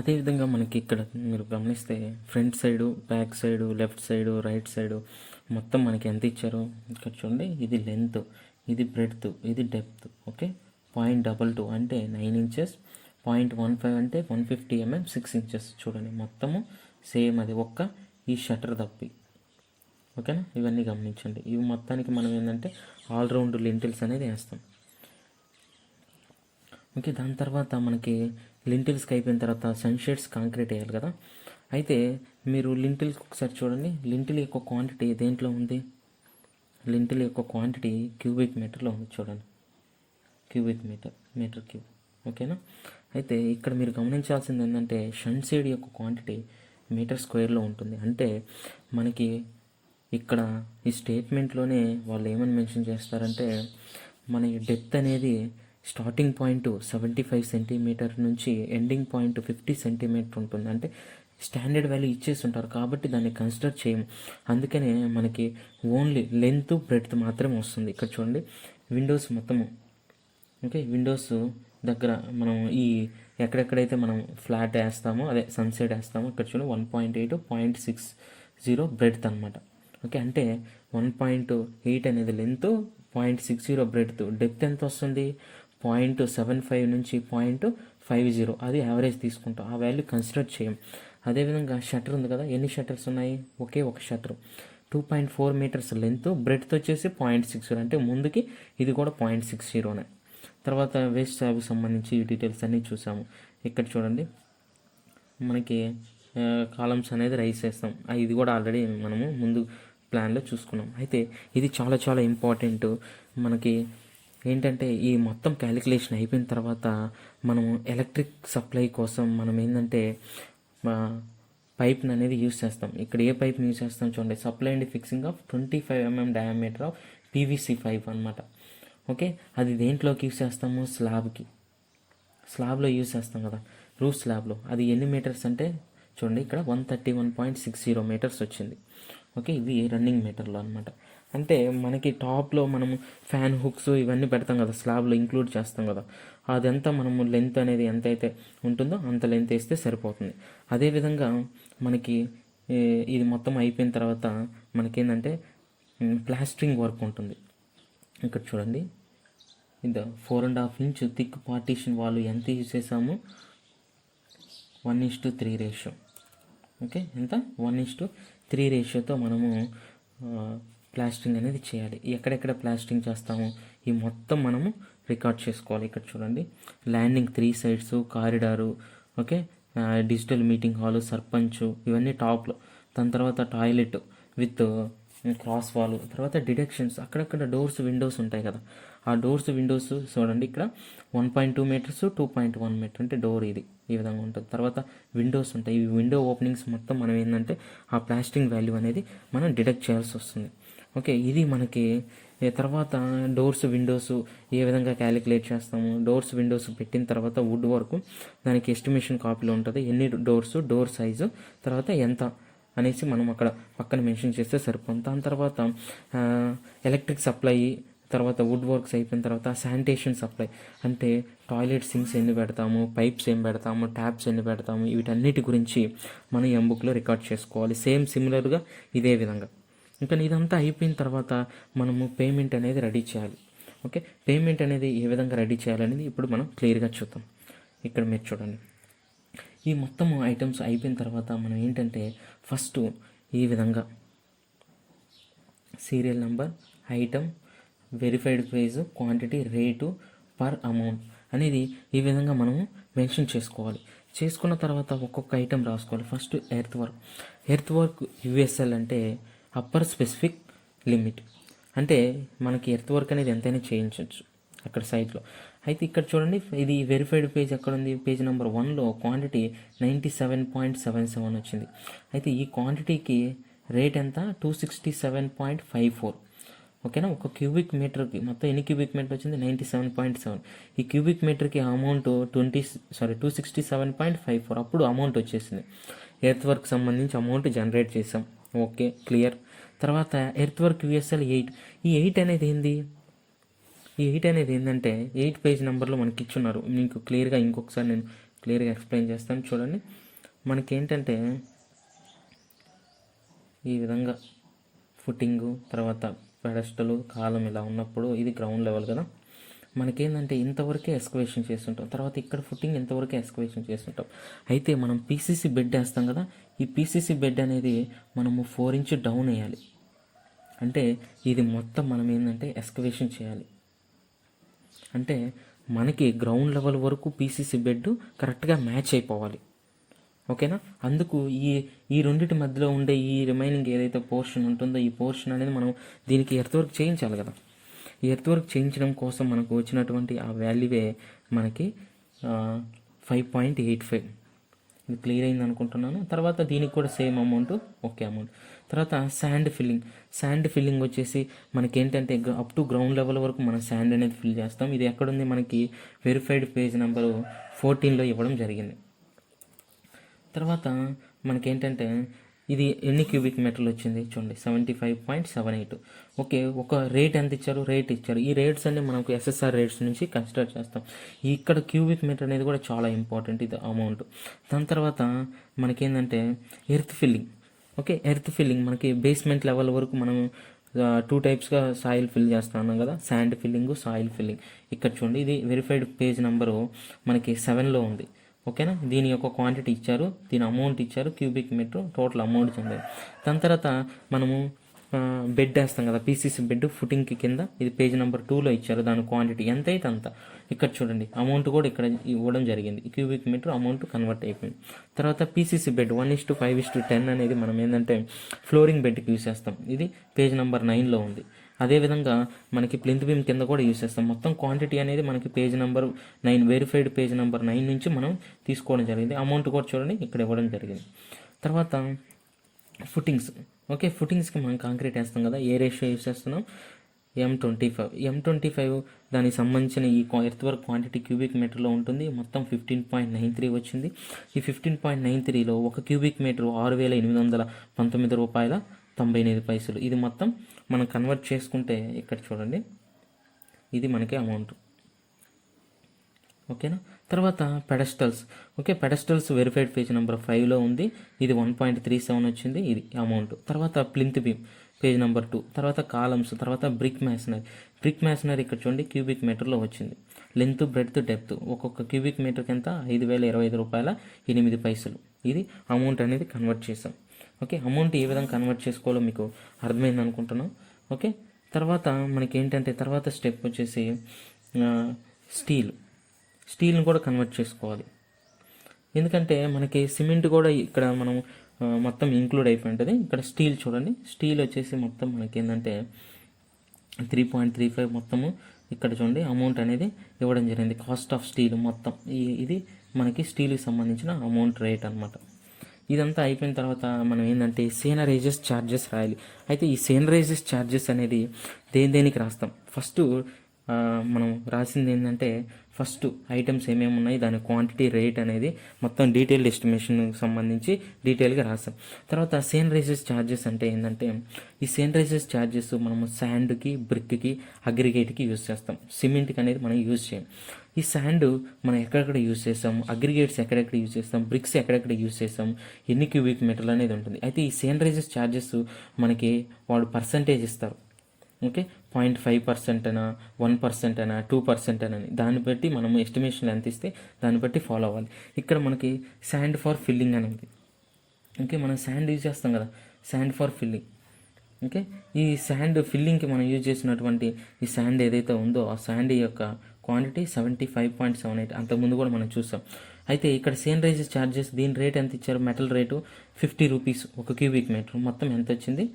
అదేవిధంగా మనకి ఇక్కడ మీరు గమనిస్తే front side, back side, left side, right side మొత్తం మనకి ఎంత ఇచ్చారు ఇక్కడ చూడండి. ఇది లెంత్, ఇది బ్రెడ్త్, ఇది డెప్త్. ఓకే, 0.22 అంటే 9 ఇంచెస్, 0.15 అంటే 150 mm 6 ఇంచెస్. చూడండి మొత్తము సేమ్ అది ఒక్క ఈ షట్టర్ తప్పి. ఓకేనా, ఇవన్నీ గమనించండి. ఇవి మొత్తానికి మనం ఏంటంటే ఆల్రౌండ్ లింటిల్స్ అనేది వేస్తాం. ఓకే, దాని తర్వాత మనకి లింటిల్స్కి అయిపోయిన తర్వాత సన్షేడ్స్ కాంక్రీట్ వేయాలి కదా. అయితే మీరు లింటిల్కి ఒకసారి చూడండి. లింటిల్ యొక్క క్వాంటిటీ దేంట్లో ఉంది? లింటిల్ యొక్క క్వాంటిటీ క్యూబిక్ మీటర్లో ఉంది. చూడండి, క్యూబిక్ మీటర్ క్యూబ్. ఓకేనా, అయితే ఇక్కడ మీరు గమనించాల్సింది ఏంటంటే సన్షేడ్ యొక్క క్వాంటిటీ మీటర్ స్క్వేర్లో ఉంటుంది. అంటే మనకి ఇక్కడ ఈ స్టేట్మెంట్లోనే వాళ్ళు ఏమని మెన్షన్ చేస్తారంటే మన డెప్త్ అనేది స్టార్టింగ్ పాయింట్ 75 సెంటీమీటర్ నుంచి ఎండింగ్ పాయింట్ 50 సెంటీమీటర్ ఉంటుంది. అంటే స్టాండర్డ్ వాల్యూ ఇచ్చేసి ఉంటారు కాబట్టి దాన్ని కన్సిడర్ చేయము. అందుకనే మనకి ఓన్లీ లెంత్ బ్రెడ్త్ మాత్రమే వస్తుంది. ఇక్కడ చూడండి విండోస్ మొత్తము. ఓకే, విండోస్ దగ్గర మనం ఈ ఎక్కడెక్కడైతే మనం ఫ్లాట్ వేస్తామో అదే సన్సెట్ వేస్తామో ఇక్కడ చూడండి 1.8 0.60 బ్రెడ్త్ అనమాట. ఓకే, అంటే 1.8 అనేది లెంత్, 0.60 బ్రెడ్త్. డెప్త్ ఎంత వస్తుంది? 0.75 నుంచి 0.50. అది యావరేజ్ తీసుకుంటాం, ఆ వాల్యూ కన్సిడర్ చేయం. అదేవిధంగా షట్టర్ ఉంది కదా, ఎన్ని షట్టర్స్ ఉన్నాయి? ఒకే ఒక షట్టర్. 2.4 మీటర్స్ లెంత్, బ్రెడ్త్ వచ్చేసి 0.60 అంటే ముందుకి ఇది కూడా 0.60నే. తర్వాత వేస్ట్ స్లాబ్కి సంబంధించి ఈ డీటెయిల్స్ అన్నీ చూసాము. ఇక్కడ చూడండి మనకి కాలమ్స్ అనేది రైస్ చేస్తాం. ఇది కూడా ఆల్రెడీ మనము ముందు ప్లాన్లో చూసుకున్నాం. అయితే ఇది చాలా చాలా ఇంపార్టెంట్. మనకి ఏంటంటే ఈ మొత్తం క్యాలిక్యులేషన్ అయిపోయిన తర్వాత మనము ఎలక్ట్రిక్ సప్లై కోసం మనం ఏంటంటే పైప్ని అనేది యూస్ చేస్తాం. ఇక్కడ ఏ పైప్ని యూస్ చేస్తాం చూడండి, supply and fixing of 25 mm diameter of PVC pipe అనమాట. ఓకే, అది దేంట్లోకి యూస్ చేస్తాము? స్లాబ్లో యూస్ చేస్తాం కదా, రూఫ్ స్లాబ్లో. అది ఎన్ని మీటర్స్ అంటే చూడండి ఇక్కడ 131.60 మీటర్స్ వచ్చింది. ఓకే, ఇది రన్నింగ్ మీటర్లో అనమాట. అంటే మనకి టాప్లో మనము ఫ్యాన్ హుక్స్ ఇవన్నీ పెడతాం కదా, స్లాబ్లో ఇంక్లూడ్ చేస్తాం కదా, అదంతా మనము లెంత్ అనేది ఎంత అయితే ఉంటుందో అంత లెంత్ వేస్తే సరిపోతుంది. అదేవిధంగా మనకి ఇది మొత్తం అయిపోయిన తర్వాత మనకేంటంటే ప్లాస్టరింగ్ వర్క్ ఉంటుంది. ఇక్కడ చూడండి, ఇది 4.5 ఇంచ్ థిక్ పార్టీషన్ వాళ్ళు ఎంత యూజ్ చేసాము? 1:3 రేషియో. ఓకే, ఎంత? 1:3 రేషియోతో మనము ప్లాస్టరింగ్ అనేది చేయాలి. ఎక్కడెక్కడ ప్లాస్టరింగ్ చేస్తాము ఈ మొత్తం మనము రికార్డ్ చేసుకోవాలి. ఇక్కడ చూడండి, landing 3 sides, corridor, okay, digital meeting hall, sarpanch, ఇవన్నీ టాప్లో. దాని తర్వాత టాయిలెట్ విత్ క్రాస్ వాల్. తర్వాత డిడక్షన్స్, అక్కడక్కడ డోర్స్ విండోస్ ఉంటాయి కదా, ఆ డోర్స్ విండోస్ చూడండి ఇక్కడ 1.2 మీటర్స్ 2.1 మీటర్ అంటే డోర్ ఇది ఈ విధంగా ఉంటుంది. తర్వాత విండోస్ ఉంటాయి, ఈ విండో ఓపెనింగ్స్ మొత్తం మనం ఏంటంటే ఆ ప్లాస్టరింగ్ వాల్యూ అనేది మనం డిడక్ట్ చేయాల్సి వస్తుంది. ఓకే, ఇది మనకి తర్వాత డోర్స్ విండోస్ ఏ విధంగా క్యాలిక్యులేట్ చేస్తాము. డోర్స్ విండోస్ పెట్టిన తర్వాత వుడ్ వర్క్, దానికి ఎస్టిమేషన్ కాపీలో ఉంటుంది, ఎన్ని డోర్స్, డోర్ సైజు, తర్వాత ఎంత అనేసి మనం అక్కడ పక్కన మెన్షన్ చేస్తే సరిపోతుంది. దాని తర్వాత ఎలక్ట్రిక్ సప్లై, తర్వాత వుడ్ వర్క్స్ అయిపోయిన తర్వాత శానిటేషన్ సప్లై అంటే టాయిలెట్ సింక్స్ ఎన్ని పెడతాము, పైప్స్ ఏం పెడతాము, ట్యాప్స్ ఎన్ని పెడతాము, వీటన్నిటి గురించి మనం ఎంబుక్లో రికార్డ్ చేసుకోవాలి. సేమ్ సిమిలర్గా ఇదే విధంగా. ఇంకా ఇదంతా అయిపోయిన తర్వాత మనము పేమెంట్ అనేది రెడీ చేయాలి. ఓకే, పేమెంట్ అనేది ఏ విధంగా రెడీ చేయాలనేది ఇప్పుడు మనం క్లియర్గా చూద్దాం. ఇక్కడ మీరు చూడండి, ఈ మొత్తం ఐటమ్స్ అయిపోయిన తర్వాత మనం ఏంటంటే ఫస్ట్ ఈ విధంగా serial number, item, verified price, quantity, rate, per amount అనేది ఈ విధంగా మనము మెన్షన్ చేసుకోవాలి. చేసుకున్న తర్వాత ఒక్కొక్క ఐటెం రాసుకోవాలి. ఫస్ట్ ఎర్త్ వర్క్ యుఎస్ఎల్ అంటే అప్పర్ స్పెసిఫిక్ లిమిట్. అంటే మనకి ఎర్త్ వర్క్ అనేది ఎంతైనా చేయించవచ్చు అక్కడ సైట్లో. అయితే ఇక్కడ చూడండి, ఇది వెరిఫైడ్ పేజ్ ఎక్కడ ఉంది? పేజ్ నెంబర్ 1లో క్వాంటిటీ 97.77 వచ్చింది. అయితే ఈ క్వాంటిటీకి రేట్ ఎంత? 267.54. ఓకేనా, ఒక క్యూబిక్ మీటర్కి మొత్తం ఎన్ని క్యూబిక్ మీటర్ వచ్చింది? 97.7. ఈ క్యూబిక్ మీటర్కి అమౌంట్ 267.54. అప్పుడు అమౌంట్ వచ్చేసింది. ఎర్త్ వర్క్ సంబంధించి అమౌంట్ జనరేట్ చేసాం. Okay, clear. తర్వాత ఎర్త్ వర్క్ యుఎస్ఎల్ 8. ఈ 8 అనేది ఏంది? ఈ 8 అనేది ఏంటంటే 8 పేజ్ నెంబర్లో మనకి ఇచ్చున్నారు. మీకు క్లియర్గా ఇంకొకసారి నేను క్లియర్గా ఎక్స్ప్లెయిన్ చేస్తాను చూడండి. మనకేంటంటే ఈ విధంగా ఫుటింగు, తర్వాత పెడస్టలు, కాలం ఇలా ఉన్నప్పుడు ఇది గ్రౌండ్ లెవెల్ కదా. మనకేంటంటే ఇంతవరకే ఎస్కవేషన్ చేస్తుంటాం, తర్వాత ఇక్కడ ఫుటింగ్ ఇంతవరకే ఎస్కవేషన్ చేస్తుంటాం. అయితే మనం పీసీసీ బెడ్ వేస్తాం కదా, ఈ పీసీసీ బెడ్ అనేది మనము 4 ఇంచ్ డౌన్ వేయాలి. అంటే ఇది మొత్తం మనం ఏంటంటే ఎస్కవేషన్ చేయాలి. అంటే మనకి గ్రౌండ్ లెవెల్ వరకు పీసీసీ బెడ్ కరెక్ట్గా మ్యాచ్ అయిపోవాలి. ఓకేనా. అందుకు ఈ రెండింటి మధ్యలో ఉండే ఈ రిమైనింగ్ ఏదైతే పోర్షన్ ఉంటుందో ఈ పోర్షన్ అనేది మనం దీనికి ఎర్త్ వర్క్ చేయించాలి కదా. ఈ ఎర్త్ వర్క్ చేయించడం కోసం మనకు వచ్చినటువంటి ఆ వాల్యూవే మనకి 5.85. ఇది క్లియర్ అయింది అనుకుంటున్నాను. తర్వాత దీనికి కూడా సేమ్ అమౌంట్, ఓకే అమౌంట్. తర్వాత శాండ్ ఫిల్లింగ్ వచ్చేసి మనకి ఏంటంటే అప్ టు గ్రౌండ్ లెవెల్ వరకు మనం శాండ్ అనేది ఫిల్ చేస్తాం. ఇది ఎక్కడుంది, మనకి వెరిఫైడ్ పేజ్ నెంబరు 14లో ఇవ్వడం జరిగింది. తర్వాత మనకేంటంటే ఇది ఎన్ని క్యూబిక్ మీటర్లు వచ్చింది చూడండి, 75.78. ఓకే, ఒక రేట్ ఎంత ఇచ్చారు, రేట్ ఇచ్చారు. ఈ రేట్స్ అన్ని మనకు ఎస్ఎస్ఆర్ రేట్స్ నుంచి కన్సిడర్ చేస్తాం. ఇక్కడ క్యూబిక్ మీటర్ అనేది కూడా చాలా ఇంపార్టెంట్, ఇది అమౌంట్. దాని తర్వాత మనకేంటంటే earth filling. Okay, earth filling మనకి బేస్మెంట్ లెవెల్ వరకు మనం 2 టైప్స్గా సాయిల్ ఫిల్ చేస్తున్నాం కదా, శాండ్ ఫిల్లింగ్, సాయిల్ ఫిల్లింగ్. ఇక్కడ చూడండి, ఇది వెరిఫైడ్ పేజ్ నెంబరు మనకి 7లో ఉంది. ఓకేనా. దీని యొక్క క్వాంటిటీ ఇచ్చారు, దీని అమౌంట్ ఇచ్చారు, క్యూబిక్ మీటర్ టోటల్ అమౌంట్ చెందారు. దాని తర్వాత మనము బెడ్ వేస్తాం కదా, పీసీసీ బెడ్ ఫుటింగ్కి కింద, ఇది పేజ్ నెంబర్ 2లో ఇచ్చారు. దాని క్వాంటిటీ ఎంత అయితే అంత. ఇక్కడ చూడండి అమౌంట్ కూడా ఇక్కడ ఇవ్వడం జరిగింది. క్యూబిక్ మీటర్ అమౌంట్ కన్వర్ట్ అయిపోయింది. తర్వాత పీసీసీ బెడ్ 1:5:10 అనేది మనం ఏంటంటే ఫ్లోరింగ్ బెడ్కి యూస్ చేస్తాం. ఇది పేజ్ నెంబర్ 9లో ఉంది. అదేవిధంగా మనకి ప్లింత్ బీమ్ కింద కూడా యూస్ చేస్తాం. మొత్తం క్వాంటిటీ అనేది మనకి page number 9, verified page number 9 నుంచి మనం తీసుకోవడం జరిగింది. అమౌంట్ కూడా చూడండి ఇక్కడ ఇవ్వడం జరిగింది. తర్వాత ఫుటింగ్స్. ఓకే, ఫుటింగ్స్కి మనం కాంక్రీట్ వేస్తాం కదా, ఏ రేషియో యూస్ చేస్తున్నాం, M25 దానికి సంబంధించిన ఈ ఎర్త్ వర్క్ క్వాంటిటీ క్యూబిక్ మీటర్లో ఉంటుంది. మొత్తం 15.93 వచ్చింది. ఈ 15.93లో ఒక క్యూబిక్ మీటర్ 6,819 రూపాయల 98 పైసలు. ఇది మొత్తం మనం కన్వర్ట్ చేసుకుంటే ఇక్కడ చూడండి, ఇది మనకి అమౌంట్. ఓకేనా. తర్వాత పెడస్టల్స్. ఓకే, పెడస్టల్స్ వెరిఫైడ్ పేజ్ నెంబర్ 5లో ఉంది. ఇది 1.37 వచ్చింది, ఇది అమౌంట్. తర్వాత ప్లింత్ బీమ్ పేజ్ నెంబర్ 2. తర్వాత కాలమ్స్. తర్వాత బ్రిక్ మ్యాసనరీ ఇక్కడ చూడండి క్యూబిక్ మీటర్లో వచ్చింది. లెంత్, బ్రెడ్త్, డెప్త్ ఒక్కొక్క క్యూబిక్ మీటర్కి ఎంత, 5,025 రూపాయల 8 పైసలు. ఇది అమౌంట్ అనేది కన్వర్ట్ చేసాం. ఓకే, అమౌంట్ ఏ విధంగా కన్వర్ట్ చేసుకోవాలో మీకు అర్థమైంది అనుకుంటున్నాం. ఓకే, తర్వాత మనకి ఏంటంటే తర్వాత స్టెప్ వచ్చేసి స్టీల్ని కూడా కన్వర్ట్ చేసుకోవాలి. ఎందుకంటే మనకి సిమెంట్ కూడా ఇక్కడ మనం మొత్తం ఇంక్లూడ్ అయిపోయి ఉంటుంది. ఇక్కడ స్టీల్ చూడండి, స్టీల్ వచ్చేసి మొత్తం మనకి ఏంటంటే 3.35 మొత్తము ఇక్కడ చూడండి అమౌంట్ అనేది ఇవ్వడం జరిగింది. కాస్ట్ ఆఫ్ స్టీల్ మొత్తం ఇది మనకి స్టీల్కి సంబంధించిన అమౌంట్ రేట్ అనమాట. ఇదంతా అయిపోయిన తర్వాత మనం ఏంటంటే సేనరైజెస్ ఛార్జెస్ రాయాలి. అయితే ఈ సేనరైజెస్ ఛార్జెస్ అనేది దేనికి రాస్తాం, ఫస్ట్ మనం రాసింది ఏంటంటే ఫస్ట్ ఐటమ్స్ ఏమేమి ఉన్నాయి, దాని క్వాంటిటీ, రేట్ అనేది మొత్తం డీటెయిల్డ్ ఎస్టిమేషన్కి సంబంధించి డీటెయిల్గా రాస్తాం. తర్వాత సేనరైజెస్ ఛార్జెస్ అంటే ఏంటంటే ఈ సేనరైజెస్ ఛార్జెస్ మనము శాండ్కి, బ్రిక్కి, అగ్రిగేట్కి యూజ్ చేస్తాం. సిమెంట్కి అనేది మనం యూజ్ చేయం. ఈ శాండ్ మనం ఎక్కడెక్కడ యూజ్ చేస్తాం, అగ్రిగేట్స్ ఎక్కడెక్కడ యూజ్ చేస్తాం, బ్రిక్స్ ఎక్కడెక్కడ యూజ్ చేస్తాం, ఎన్ని క్యూబిక్ మీటర్లు అనేది ఉంటుంది. అయితే ఈ సేనరైజెస్ ఛార్జెస్ మనకి వాడు పర్సంటేజ్ ఇస్తారు. ఓకే, 0.5% అయినా, 1% అయినా, 2% అని దాన్ని బట్టి మనం ఎస్టిమేషన్ ఎంత ఇస్తే దాన్ని బట్టి ఫాలో అవ్వాలి. ఇక్కడ మనకి శాండ్ ఫర్ ఫిల్లింగ్ అనేది. ఓకే, మనం శాండ్ యూజ్ చేస్తాం కదా, శాండ్ ఫర్ ఫిల్లింగ్. ఓకే, ఈ శాండ్ ఫిల్లింగ్కి మనం యూజ్ చేసినటువంటి ఈ శాండ్ ఏదైతే ఉందో ఆ శాండ్ యొక్క క్వాంటిటీ 75.78. అంతకుముందు కూడా మనం చూసాం. అయితే ఇక్కడ సేనరైజెస్ ఛార్జెస్ దీని రేట్ ఎంత ఇచ్చారు, మెటల్ రేటు 50 రూపీస్ ఒక క్యూబిక్ మీటర్. మొత్తం ఎంత వచ్చింది,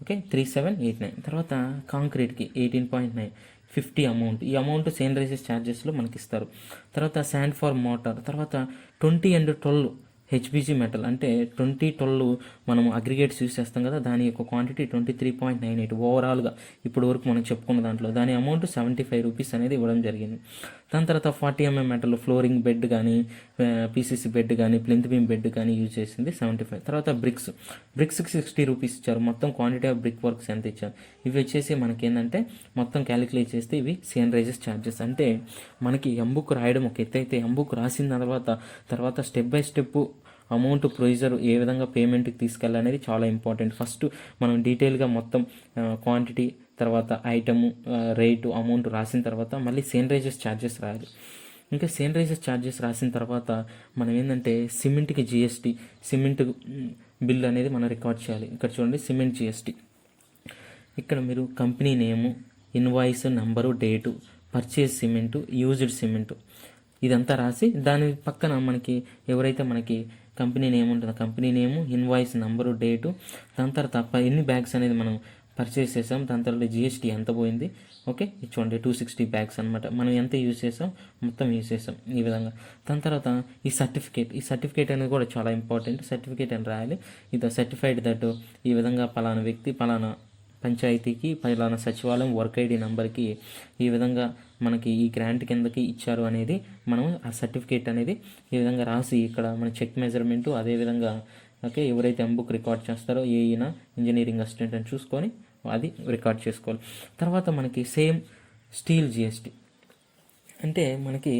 ఓకే 3789. తర్వాత కాంక్రీట్కి 18.9, 50 అమౌంట్. ఈ అమౌంట్ సేనరైజెస్ ఛార్జెస్లో మనకి ఇస్తారు. తర్వాత శాండ్ ఫర్ మోటార్. తర్వాత 20 and 12 హెచ్బీజీ మెటల్ అంటే 2012 మనం అగ్రిగేట్స్ యూస్ చేస్తాం కదా, దాని యొక్క క్వాంటిటీ 23.98 ఓవరాల్గా ఇప్పుడు వరకు మనం చెప్పుకున్న దాంట్లో. దాని అమౌంట్ 75 రూపీస్ అనేది ఇవ్వడం జరిగింది. దాని తర్వాత 40 mm మెటల్ ఫ్లోరింగ్ బెడ్ కానీ పీసీసీ బెడ్ కానీ ప్లింత్ బీమ్ బెడ్ కానీ యూజ్ చేసింది 75. తర్వాత బ్రిక్స్కి 60 రూపీస్ ఇచ్చారు. మొత్తం క్వాంటిటీ ఆఫ్ బ్రిక్ వర్క్స్ ఎంత ఇచ్చారు, ఇవి వచ్చేసి మనకి ఏంటంటే మొత్తం క్యాలిక్యులేట్ చేస్తే ఇవి సిఎన్రైజెస్ ఛార్జెస్. అంటే మనకి ఎంబుక్ రాయడం ఒక ఎత్తు అయితే ఎంబుక్ రాసిన తర్వాత step by step amount procedure ఏ విధంగా పేమెంట్కి తీసుకెళ్ళాలనేది చాలా ఇంపార్టెంట్. ఫస్ట్ మనం డీటెయిల్గా మొత్తం క్వాంటిటీ, తర్వాత ఐటము, రేటు, అమౌంట్ రాసిన తర్వాత మళ్ళీ సిఎన్రైజెస్ ఛార్జెస్ రాయాలి. ఇంకా సిఎన్రైజెస్ ఛార్జెస్ రాసిన తర్వాత మనం ఏంటంటే సిమెంట్కి జిఎస్టీ, సిమెంట్ బిల్ అనేది మనం రికార్డ్ చేయాలి. ఇక్కడ చూడండి సిమెంట్ జిఎస్టీ. ఇక్కడ మీరు కంపెనీ నేము, invoice number, date, purchase cement, used cement ఇదంతా రాసి దాని పక్కన మనకి ఎవరైతే మనకి కంపెనీ నేమ్ ఉంటుందో కంపెనీ నేము, ఇన్వాయిస్ నంబరు, డేటు, దాని తర్వాత ఎన్ని బ్యాగ్స్ అనేది మనం పర్చేస్ చేసాం, దాని తర్వాత జిఎస్టీ ఎంత పోయింది. ఓకే, చూడండి 260 బ్యాగ్స్ అనమాట. మనం ఎంత యూజ్ చేసాం, మొత్తం యూజ్ చేసాం ఈ విధంగా. దాని తర్వాత ఈ సర్టిఫికేట్ అనేది కూడా చాలా ఇంపార్టెంట్. సర్టిఫికేట్ అని రాయాలి. ఇది సర్టిఫైడ్ దట్ ఈ విధంగా పలానా వ్యక్తి పలానా పంచాయతీకి పలానా సచివాలయం వర్క్ ఐడి నెంబర్కి ఈ విధంగా మనకి ఈ గ్రాంట్ కిందకి ఇచ్చారు అనేది మనం ఆ సర్టిఫికేట్ అనేది ఈ విధంగా రాసి ఇక్కడ మన చెక్ మెజర్మెంటు అదేవిధంగా ఓకే ఎవరైతే ఎంబుక్ రికార్డ్ చేస్తారో ఏఈనా ఇంజనీరింగ్ అసిస్టెంట్ అని చూసుకొని అది రికార్డ్ చేసుకోవాలి. తర్వాత మనకి సేమ్ స్టీల్ జిఎస్టీ అంటే మనకి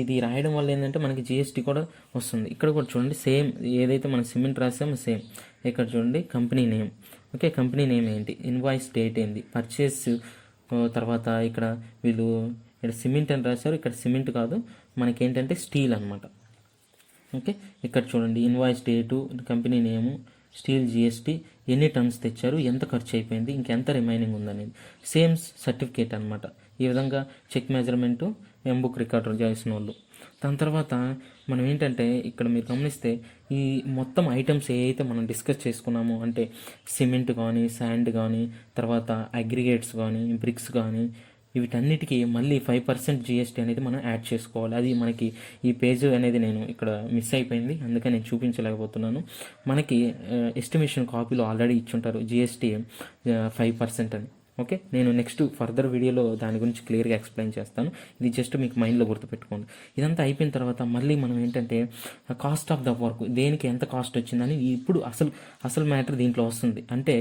ఇది రాయడం వల్ల ఏంటంటే మనకి జిఎస్టీ కూడా వస్తుంది. ఇక్కడ కూడా చూడండి సేమ్ ఏదైతే మనం సిమెంట్ రాసామో సేమ్ ఇక్కడ చూడండి company name. Okay, company name ఏంటి, ఇన్వాయిస్ డేట్ ఏంటి, పర్చేస్ తర్వాత ఇక్కడ వీళ్ళు ఇక్కడ సిమెంట్ అని రాశారు, ఇక్కడ సిమెంట్ కాదు మనకి ఏంటంటే స్టీల్ అనమాట. ఓకే, ఇక్కడ చూడండి ఇన్వాయిస్ డేటు, కంపెనీ నేము, స్టీల్ జిఎస్టీ, ఎన్ని టన్స్ తెచ్చారు, ఎంత ఖర్చు అయిపోయింది, ఇంకెంత రిమైనింగ్ ఉందనేది సేమ్ సర్టిఫికేట్ అనమాట. ఈ విధంగా చెక్ మెజర్మెంటు ఎంబుక్ రికార్డర్ చేసిన వాళ్ళు. దాని తర్వాత మనం ఏంటంటే ఇక్కడ మీరు గమనిస్తే ఈ మొత్తం ఐటమ్స్ ఏవైతే మనం డిస్కస్ చేసుకున్నామో అంటే సిమెంట్ కానీ, శాండ్ కానీ, తర్వాత అగ్రిగేట్స్ కానీ, బ్రిక్స్ కానీ వీటన్నిటికీ మళ్ళీ 5% జిఎస్టీ అనేది మనం యాడ్ చేసుకోవాలి. అది మనకి ఈ పేజ్ అనేది నేను ఇక్కడ మిస్ అయిపోయింది, అందుకని నేను చూపించలేకపోతున్నాను. మనకి ఎస్టిమేషన్ కాపీలో ఆల్రెడీ ఇచ్చుంటారు జిఎస్టీ 5% అని. ఓకే, నేను నెక్స్ట్ ఫర్దర్ వీడియోలో దాని గురించి క్లియర్గా ఎక్స్ప్లెయిన్ చేస్తాను. ఇది జస్ట్ మీకు మైండ్లో గుర్తుపెట్టుకోండి. ఇదంతా అయిపోయిన తర్వాత మళ్ళీ మనం ఏంటంటే కాస్ట్ ఆఫ్ ద వర్క్, దేనికి ఎంత కాస్ట్ వచ్చిందని ఇప్పుడు అసలు మ్యాటర్ దీంట్లో వస్తుంది. అంటే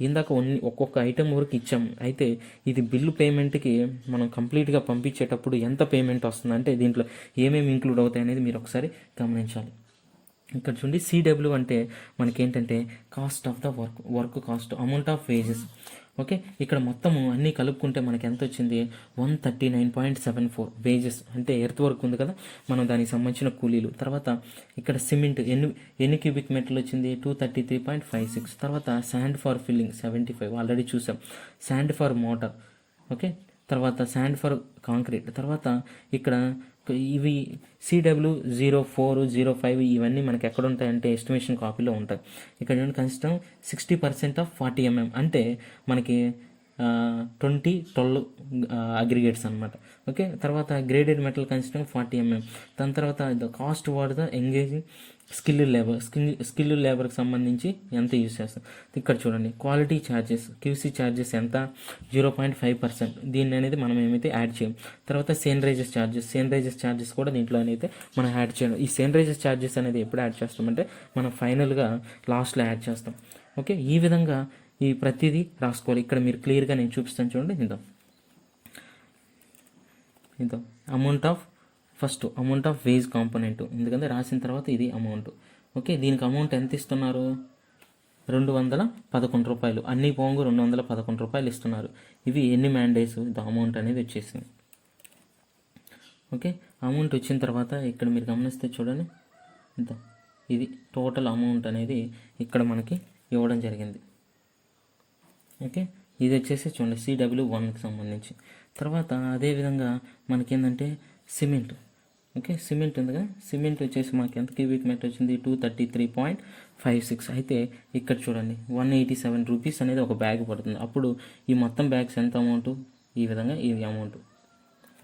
ఇందాక ఒక్కొక్క ఐటెం వరకు ఇచ్చాం, అయితే ఇది బిల్లు పేమెంట్కి మనం కంప్లీట్గా పంపించేటప్పుడు ఎంత పేమెంట్ వస్తుంది అంటే దీంట్లో ఏమేమి ఇంక్లూడ్ అవుతాయి అనేది మీరు ఒకసారి గమనించాలి. ఇక్కడ చూడండి సిడబ్ల్యూ అంటే మనకేంటంటే cost of the work cost, amount of wages. Okay, ఇక్కడ మొత్తము అన్నీ కలుపుకుంటే మనకి ఎంత వచ్చింది 139.74 వేజెస్ అంటే ఎర్త్ వర్క్ ఉంది కదా మనం దానికి సంబంధించిన కూలీలు. తర్వాత ఇక్కడ సిమెంట్ ఎన్ని క్యూబిక్ మీటర్లు వచ్చింది 233.56. తర్వాత శాండ్ ఫర్ ఫిల్లింగ్ 75 ఆల్రెడీ చూసాం. శాండ్ ఫర్ మోటార్, ఓకే, తర్వాత శాండ్ ఫర్ కాంక్రీట్. తర్వాత ఇక్కడ ఇవి CW0405 ఇవన్నీ మనకి ఎక్కడ ఉంటాయంటే ఎస్టిమేషన్ కాపీలో ఉంటాయి. ఇక్కడ కనిష్టం 60% ఆఫ్ 40 mm అంటే మనకి 2012 అగ్రిగేట్స్ అనమాట. ఓకే, తర్వాత గ్రేడెడ్ మెటల్ కన్సిస్టెంట్ 40 mm. దాని తర్వాత the cost what the engaging skill లేబర్కి సంబంధించి ఎంత యూజ్ చేస్తాం. ఇక్కడ చూడండి క్వాలిటీ ఛార్జెస్ QC ఛార్జెస్ ఎంత 0.5%. దీన్ని అనేది మనం ఏమైతే యాడ్ చేయం. తర్వాత సేన్రైజెస్ ఛార్జెస్ కూడా దీంట్లో అయితే మనం యాడ్ చేయడం. ఈ సేన్రైజెస్ ఛార్జెస్ అనేది ఎప్పుడు యాడ్ చేస్తామంటే మనం ఫైనల్గా లాస్ట్లో యాడ్ చేస్తాం. ఓకే, ఈ విధంగా ఈ ప్రతిదీ రాసుకోవాలి. ఇక్కడ మీరు క్లియర్గా నేను చూపిస్తాను చూడండి. ఇంత అమౌంట్ ఆఫ్ వేజ్ కాంపోనెంట్, ఎందుకంటే రాసిన తర్వాత ఇది అమౌంట్. ఓకే, దీనికి అమౌంట్ ఎంత ఇస్తున్నారు 211 రూపాయలు. అన్ని పోంగు 211 రూపాయలు ఇస్తున్నారు. ఇవి ఎన్ని మ్యాండేస్ అమౌంట్ అనేది వచ్చేసింది. ఓకే, అమౌంట్ వచ్చిన తర్వాత ఇక్కడ మీరు గమనిస్తే చూడండి ఇది టోటల్ అమౌంట్ అనేది ఇక్కడ మనకి ఇవ్వడం జరిగింది. ఓకే, ఇది వచ్చేసి చూడండి CW1కి సంబంధించి. తర్వాత అదేవిధంగా మనకేంటంటే సిమెంట్. ఓకే, సిమెంట్ ఉంది కదా, సిమెంట్ వచ్చేసి మనకి ఎంత క్యూబిక్ మీటర్ వచ్చింది 233.56. అయితే ఇక్కడ చూడండి 187 రూపీస్ అనేది ఒక బ్యాగ్ పడుతుంది. అప్పుడు ఈ మొత్తం బ్యాగ్స్ ఎంత అమౌంట్, ఈ విధంగా ఇది అమౌంట్.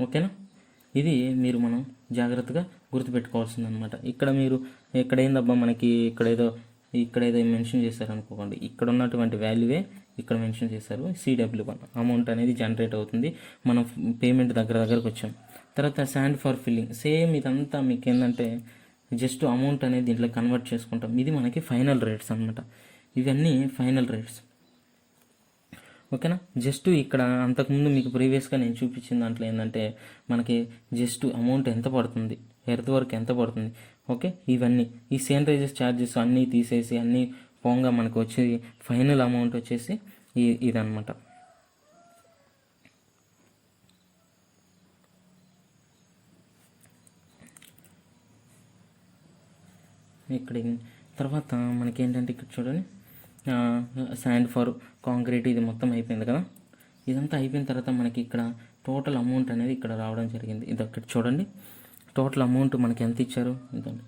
ఓకేనా, ఇది మనం జాగ్రత్తగా గుర్తుపెట్టుకోవాల్సింది అనమాట. ఇక్కడ మీరు ఏందబ్బా మనకి ఇక్కడేదో మెన్షన్ చేశారు అనుకోకండి, ఇక్కడ ఉన్నటువంటి వాల్యూవే ఇక్కడ మెన్షన్ చేశారు. CW1 అమౌంట్ అనేది జనరేట్ అవుతుంది. మనం పేమెంట్ దగ్గరకు వచ్చాం. తర్వాత శాండ్ ఫర్ ఫిల్లింగ్ సేమ్ ఇదంతా మీకు ఏంటంటే జస్ట్ అమౌంట్ అనేది దీంట్లో కన్వర్ట్ చేసుకుంటాం. ఇది మనకి ఫైనల్ రేట్స్ అనమాట. ఇవన్నీ ఫైనల్ రేట్స్. ఓకేనా. జస్ట్ ఇక్కడ అంతకుముందు మీకు ప్రీవియస్గా నేను చూపించిన దాంట్లో ఏంటంటే మనకి జస్ట్ అమౌంట్ ఎంత పడుతుంది, ఎర్త్ వర్క్ ఎంత పడుతుంది, ఓకే, ఇవన్నీ ఈ శానిటైజర్స్ ఛార్జెస్ అన్నీ తీసేసి అన్నీ పోగా మనకు వచ్చే ఫైనల్ అమౌంట్ వచ్చేసి ఇదన్నమాట. ఇక్కడ తర్వాత మనకి ఏంటంటే ఇక్కడ చూడండి, శాండ్ ఫర్ కాంక్రీట్ ఇది మొత్తం అయిపోయింది కదా. ఇదంతా అయిపోయిన తర్వాత మనకి ఇక్కడ టోటల్ అమౌంట్ అనేది ఇక్కడ రావడం జరిగింది. ఇది ఇక్కడ చూడండి, టోటల్ అమౌంట్ మనకి ఎంత ఇచ్చారు, ఇదండి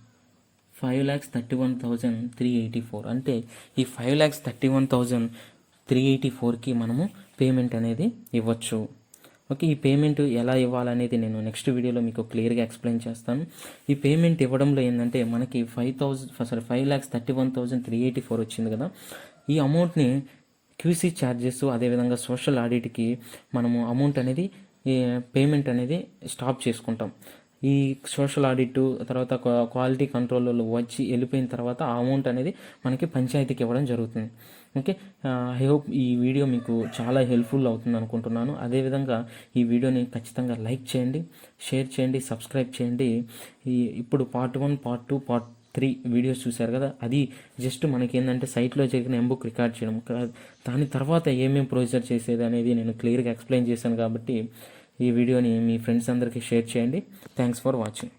5,31,384. అంటే ఈ 5,31,384కి మనము పేమెంట్ అనేది ఇవ్వచ్చు. ఓకే, ఈ పేమెంట్ ఎలా ఇవ్వాలనేది నేను నెక్స్ట్ వీడియోలో మీకు క్లియర్గా ఎక్స్ప్లెయిన్ చేస్తాను. ఈ పేమెంట్ ఇవ్వడంలో ఏంటంటే మనకి 5,31,384 వచ్చింది కదా. ఈ అమౌంట్ని క్యూసీ ఛార్జెస్ అదేవిధంగా సోషల్ ఆడిట్కి మనము అమౌంట్ అనేది పేమెంట్ అనేది స్టాప్ చేసుకుంటాం. ఈ సోషల్ ఆడిట్ తర్వాత క్వాలిటీ కంట్రోల్లో వచ్చి వెళ్ళిపోయిన తర్వాత ఆ అమౌంట్ అనేది మనకి పంచాయతీకి ఇవ్వడం జరుగుతుంది. ఓకే, ఐ హోప్ ఈ వీడియో మీకు చాలా హెల్ప్ఫుల్ అవుతుంది అనుకుంటున్నాను. అదేవిధంగా ఈ వీడియోని ఖచ్చితంగా లైక్ చేయండి, షేర్ చేయండి, సబ్స్క్రైబ్ చేయండి. ఇప్పుడు పార్ట్ 1, పార్ట్ 2, పార్ట్ 3 వీడియోస్ చూశారు కదా, అది జస్ట్ మనకి ఏంటంటే సైట్లో జరిగిన ఎంబుక్ రికార్డ్ చేయడం. దాని తర్వాత ఏమేమి ప్రొసీజర్ చేసేది అనేది నేను క్లియర్గా ఎక్స్ప్లెయిన్ చేశాను. కాబట్టి ఈ వీడియోని మీ ఫ్రెండ్స్ అందరికీ షేర్ చేయండి. Thanks for watching.